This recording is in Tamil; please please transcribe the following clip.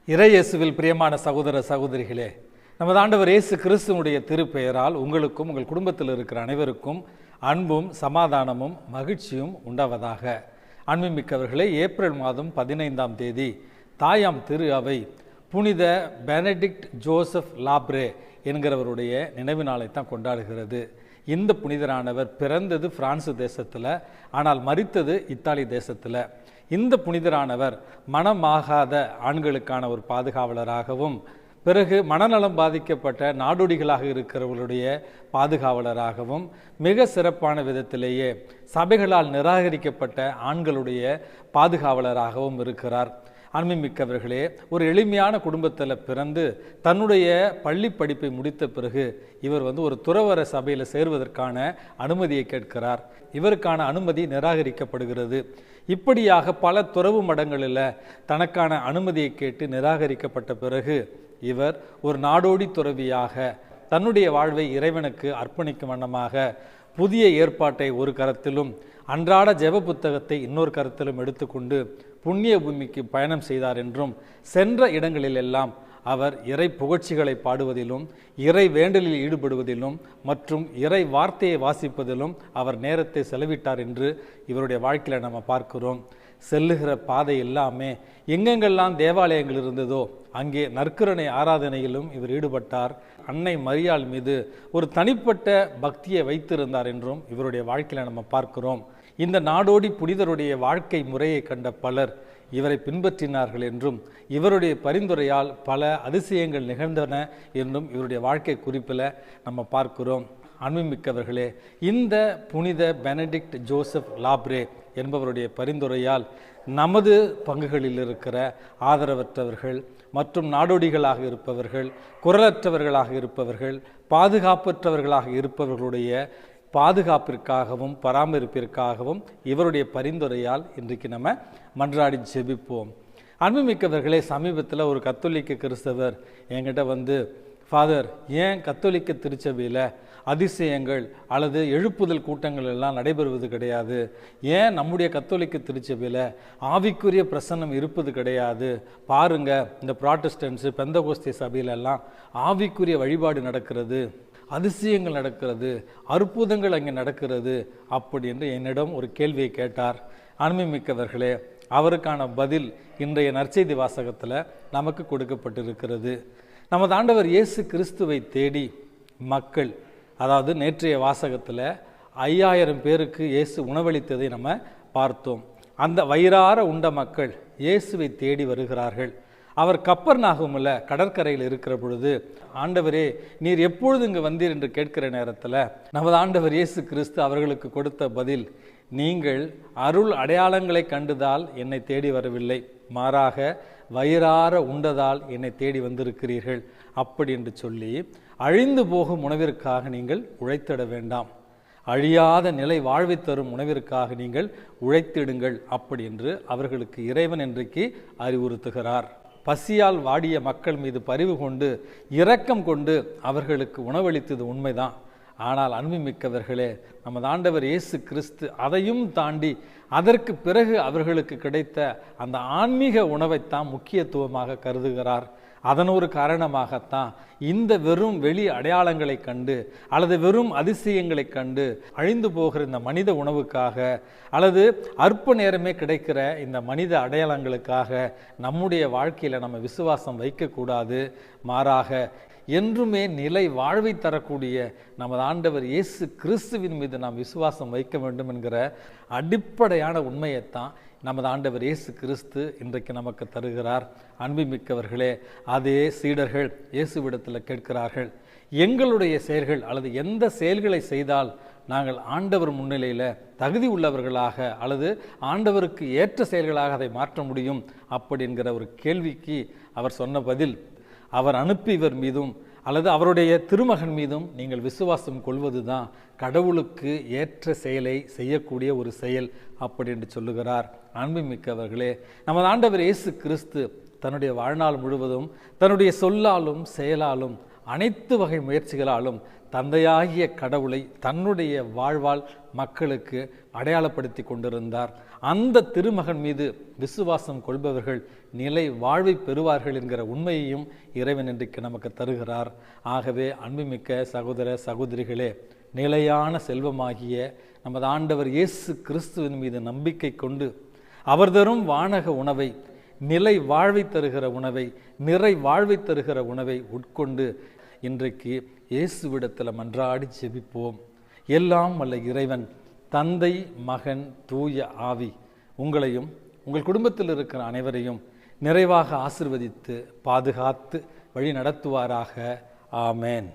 இறையேசுவில் பிரியமான சகோதர சகோதரிகளே, நமது ஆண்டவர் இயேசு கிறிஸ்துவனுடைய திருப்பெயரால் உங்களுக்கும் உங்கள் குடும்பத்தில் இருக்கிற அனைவருக்கும் அன்பும் சமாதானமும் மகிழ்ச்சியும் உண்டாவதாக. அன்புமிக்கவர்களே, ஏப்ரல் மாதம் 15ஆம் தேதி தாயாம் திரு அவை புனித பெனடிக்ட் ஜோசப் லாப்ரே என்கிறவருடைய நினைவு நாளை தான் கொண்டாடுகிறது. இந்த புனிதரானவர் பிறந்தது பிரான்சு தேசத்தில், ஆனால் மரித்தது இத்தாலி தேசத்தில். இந்த புனிதரானவர் மனமாகாத ஆண்களுக்கான ஒரு பாதுகாவலராகவும், பிறகு மனநலம் பாதிக்கப்பட்ட நாடோடிகளாக இருக்கிறவர்களுடைய பாதுகாவலராகவும், மிக சிறப்பான விதத்திலேயே சபைகளால் நிராகரிக்கப்பட்ட ஆண்களுடைய பாதுகாவலராகவும் இருக்கிறார். அன்புமிக்கவர்களே, ஒரு எளிமையான குடும்பத்தில் பிறந்து தன்னுடைய பள்ளி படிப்பை முடித்த பிறகு இவர் ஒரு துறவற சபையில் சேர்வதற்கான அனுமதியை கேட்கிறார். இவருக்கான அனுமதி நிராகரிக்கப்படுகிறது. இப்படியாக பல துறவு மடங்களில் தனக்கான அனுமதியை கேட்டு நிராகரிக்கப்பட்ட பிறகு இவர் ஒரு நாடோடி துறவியாக தன்னுடைய வாழ்வை இறைவனுக்கு அர்ப்பணிக்கும் வண்ணமாக புதிய ஏற்பாட்டை ஒரு கரத்திலும் அன்றாட ஜெப புத்தகத்தை இன்னொரு கரத்திலும் எடுத்துக்கொண்டு புண்ணிய பூமிக்கு பயணம் செய்தார் என்றும், சென்ற இடங்களிலெல்லாம் அவர் இறை புகழ்ச்சிகளை பாடுவதிலும், இறை வேண்டலில் ஈடுபடுவதிலும் மற்றும் இறை வார்த்தையை வாசிப்பதிலும் அவர் நேரத்தை செலவிட்டார் என்று இவருடைய வாழ்க்கையில் நம்ம பார்க்கிறோம். செல்லுகிற பாதை எல்லாமே எங்கெங்கெல்லாம் தேவாலயங்கள் இருந்ததோ அங்கே நற்கருணை ஆராதனையிலும் இவர் ஈடுபட்டார். அன்னை மரியாள் மீது ஒரு தனிப்பட்ட பக்தியை வைத்திருந்தார் என்றும் இவருடைய வாழ்க்கையில் நம்ம பார்க்கிறோம். இந்த நாடோடி புனிதருடைய வாழ்க்கை முறையை கண்ட பலர் இவரை பின்பற்றினார்கள் என்றும், இவருடைய பரிந்துரையால் பல அதிசயங்கள் நிகழ்ந்தன என்றும் இவருடைய வாழ்க்கை குறிப்பில் நம்ம பார்க்கிறோம். அன்புமிக்கவர்களே, இந்த புனித பெனடிக்ட் ஜோசப் லாப்ரே என்பவருடைய பரிந்துரையால் நமது பங்குகளில் இருக்கிற ஆதரவற்றவர்கள் மற்றும் நாடோடிகளாக இருப்பவர்கள், குரலற்றவர்களாக இருப்பவர்கள், பாதுகாப்பற்றவர்களாக இருப்பவர்களுடைய பாதுகாப்பிற்காகவும் பராமரிப்பிற்காகவும் இவருடைய பரிந்துரையால் இன்றைக்கு நம்ம மன்றாடி ஜெபிப்போம். அன்புமிக்கவர்களே, சமீபத்தில் ஒரு கத்தோலிக்க கிறிஸ்தவர் என்கிட்ட ஃபாதர், ஏன் கத்தோலிக்க திருச்சபையில் அதிசயங்கள் அல்லது எழுப்புதல் கூட்டங்கள் எல்லாம் நடைபெறுவது கிடையாது? ஏன் நம்முடைய கத்தோலிக்க திருச்சபையில் ஆவிக்குரிய பிரசன்னம் இருப்பது கிடையாது? பாருங்க, இந்த புராட்டஸ்டன்ஸு பெந்தகோஸ்தே சபையிலெல்லாம் ஆவிக்குரிய வழிபாடு நடக்கிறது, அதிசயங்கள் நடக்கிறது, அற்புதங்கள் அங்கே நடக்கிறது அப்படி என்று என்னிடம் ஒரு கேள்வியை கேட்டார். அன்புமிக்கவர்களே, அவருக்கான பதில் இன்றைய நற்செய்தி வாசகத்தில் நமக்கு கொடுக்கப்பட்டிருக்கிறது. நமது ஆண்டவர் இயேசு கிறிஸ்துவை தேடி மக்கள், அதாவது நேற்றைய வாசகத்தில் 5000 பேருக்கு இயேசு உணவளித்ததை நம்ம பார்த்தோம். அந்த வயிறார உண்ட மக்கள் இயேசுவை தேடி வருகிறார்கள். அவர் கப்பர்நாகுமில் கடற்கரையில் இருக்கிற பொழுது, ஆண்டவரே நீர் எப்பொழுது இங்கு வந்தீர் என்று கேட்கிற நேரத்தில் நமது ஆண்டவர் இயேசு கிறிஸ்து அவர்களுக்கு கொடுத்த பதில், நீங்கள் அருள் அடையாளங்களை கண்டதால் என்னை தேடி வரவில்லை, மாறாக வயிறார உண்டதால் என்னை தேடி வந்திருக்கிறீர்கள் அப்படி என்று சொல்லி, அழிந்து போகும் உணவிற்காக நீங்கள் உழைத்திட வேண்டாம், அழியாத நிலை வாழ்வை தரும் உணவிற்காக நீங்கள் உழைத்திடுங்கள் அப்படி என்று அவர்களுக்கு இறைவன் இன்றைக்கு அறிவுறுத்துகிறார். பசியால் வாடிய மக்கள் மீது பரிவு கொண்டு இரக்கம் கொண்டு அவர்களுக்கு உணவளித்தது உண்மைதான். ஆனால் அன்புமிக்கவர்களே, நமது ஆண்டவர் இயேசு கிறிஸ்து அதையும் தாண்டி அதற்கு பிறகு அவர்களுக்கு கிடைத்த அந்த ஆன்மீக உணவைத்தான் முக்கியத்துவமாக கருதுகிறார். அதன் ஒரு காரணமாகத்தான் இந்த வெறும் வெளி அடையாளங்களை கண்டு அல்லது வெறும் அதிசயங்களை கண்டு அழிந்து போகிற இந்த மனித உணவுக்காக அல்லது அற்ப நேரமே கிடைக்கிற இந்த மனித அடையாளங்களுக்காக நம்முடைய வாழ்க்கையில் நம்ம விசுவாசம் வைக்கக்கூடாது. மாறாக என்றுமே நிலை வாழ்வை தரக்கூடிய நமது ஆண்டவர் இயேசு கிறிஸ்துவின் மீது நாம் விசுவாசம் வைக்க வேண்டும் என்கிற அடிப்படையான உண்மையைத்தான் நமது ஆண்டவர் இயேசு கிறிஸ்து இன்றைக்கு நமக்கு தருகிறார். அன்புமிக்கவர்களே, அதே சீடர்கள் இயேசுவிடத்தில் கேட்கிறார்கள், எங்களுடைய செயல்கள் அல்லது எந்த செயல்களை செய்தால் நாங்கள் ஆண்டவர் முன்னிலையில் தகுதி உள்ளவர்களாக அல்லது ஆண்டவருக்கு ஏற்ற செயல்களாக அதை மாற்ற முடியும் அப்படி என்கிற ஒரு கேள்விக்கு அவர் சொன்ன பதில், அவர் அனுப்பியவர் மீதும் அல்லது அவருடைய திருமகன் மீதும் நீங்கள் விசுவாசம் கொள்வது தான் கடவுளுக்கு ஏற்ற செயலை செய்யக்கூடிய ஒரு செயல் அப்படி என்று சொல்லுகிறார். அன்புமிக்கவர்களே, நமது ஆண்டவர் இயேசு கிறிஸ்து தன்னுடைய வாழ்நாள் முழுவதும் தன்னுடைய சொல்லாலும் செயலாலும் அனைத்து வகை முயற்சிகளாலும் தந்தையாகிய கடவுளை தன்னுடைய வாழ்வால் மக்களுக்கு அடையாளப்படுத்தி கொண்டிருந்தார். அந்த திருமகன் மீது விசுவாசம் கொள்பவர்கள் நிலை வாழ்வை பெறுவார்கள் என்கிற உண்மையையும் இறைவன் இன்றைக்கு நமக்கு தருகிறார். ஆகவே அன்புமிக்க சகோதர சகோதரிகளே, நிலையான செல்வமாகிய நமது ஆண்டவர் இயேசு கிறிஸ்துவின் மீது நம்பிக்கை கொண்டு அவர் தரும் வானக உணவை, நிலை வாழ்வை தருகிற உணவை, நிறை வாழ்வை தருகிற உணவை உட்கொண்டு இன்றைக்கு இயேசுவிடத்தில் மன்றாடி ஜெபிப்போம். எல்லாம் வல்ல இறைவன் தந்தை, மகன், தூய ஆவி உங்களையும் உங்கள் குடும்பத்தில் இருக்கிற அனைவரையும் நிறைவாக ஆசீர்வதித்து பாதுகாத்து வழி நடத்துவாராக. ஆமேன்.